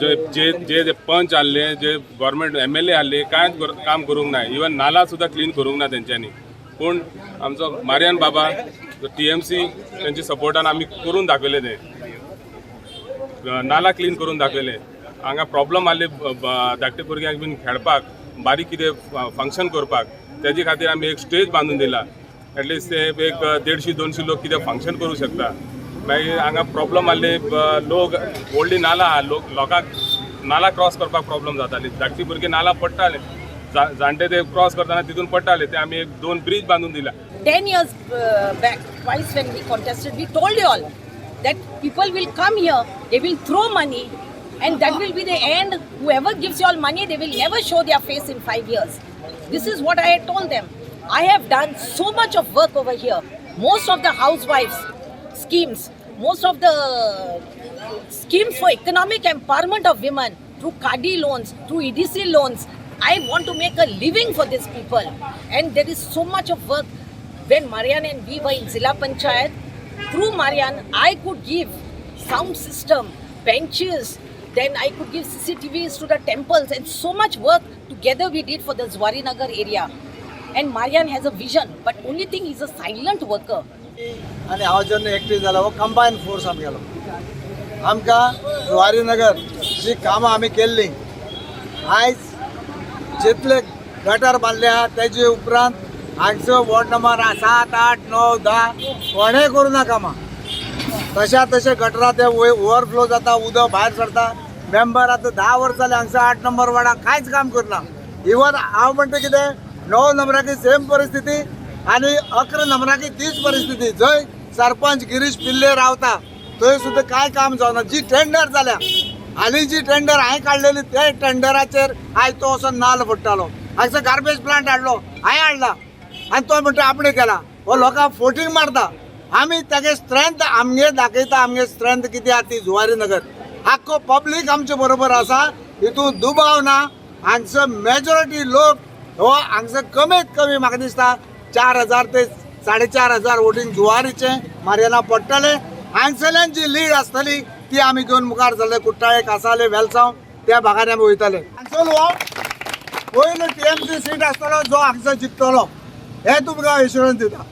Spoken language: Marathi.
जे पंच आले जे गव्हर्नमेंट MLA आले कांयच काम करूंक ना. इवन नाला सुद्धा क्लीन करूंक ना तेंच्यांनी. पूण आमचो मारियान बाबा TMC त्यांची सपोर्टान आमी करून दाखयले ते नाला क्लीन करून दाखयले. हांगा प्रॉब्लम आसले धाकटे भुरग्यांक बीन खेळपाक बारीक कितें फंक्शन करपाक तेजे खातीर आमी एक स्टेज बांदून दिला. एटलिस्ट ते एक 150-200 लोक कितें फंक्शन करूं शकता. मागीर हांगा प्रॉब्लम आसले लोक व्हडली नाला आहा लोकांक नाला क्रॉस करपाक प्रॉब्लम जाताली. धाकटी भुरगे नाला पडटाले जाणटे ते क्रॉस करतना तितून पडटाले ते आमी एक 2 ब्रिज बांदून दिला. 10 years back, twice when we contested, we told you all that people will come here, they will throw money, and that will be the end. Whoever gives you all money, they will never show their face in 5 years. This is what I had told them. I have done so much of work over here. Most of the housewives schemes, most of the schemes for economic empowerment of women through KADI loans, through EDC loans. I want to make a living for these people, and there is so much of work. When Mariano and we were in Zilla Panchayat, through Mariano, I could give sound system, benches, then I could give CCTVs to the temples, and so much work together we did for the Zwari Nagar area. And Mariano has a vision, but only thing he's a silent worker. आणि हांव जेन्ना एक्टिव जालो हो कंबायन फोर्स आमगेलो. आमकां जुवारी नगर जी कामां आमी केल्ली आयज जितले गटर बांदले आहा तेजे उपरांत हांगचो वॉर्ड नंबर 7, 8, 9, 10 कोणेय करूं ना कामां. तशे गटरां ते ओवरफ्लो जाता उदक भायर सरता. मेंबर आतां 10 वर्स जाले हांगसर 8 नंबर वार्डाक कांयच काम करना. इवन हांव म्हणटा कितें 9 नंबराकी सेम परिस्थिती आनी 11 नंबराकी तीच परिस्थिती. जंय सरपंच गिरीश पिल्ले रावता थंय सुद्दां कांय काम जावना. जी टेंडर जाल्या आनी जी टेंडर हांवें काडलेली ते टेंडराचेर आयज तो असो नाल फोडटालो. हांगसर गार्बेज प्लांट हाडलो हांवें हाडला आनी तो म्हणटा आपणे केला. हो लोकांक फोटींग मारता. आमी तेगे स्ट्रेंथ आमगे दाखयता. आमगे स्ट्रेंथ कितें आहा ती जुवारी नगर आख्खो पब्लीक आमचे बरोबर आसा. हितून दुबाव ना. हांगसर मेजॉरिटी लोक हो हांगसर कमीत कमी म्हाका दिसता 4000 ते 4500 वोटींग जुवारीचे मारियाना पडटले. हांगसरल्यान जी लीड आसतली ती आमी घेवन मुखार सरले. कुट्टाळे कासाले वेलसांव त्या भागांनी आमी वयतले. हांगसर हो पयलो TMC सीट आसतलो जो हांगसर जिखतलो हे तुमकां एश्युरन्स दिता.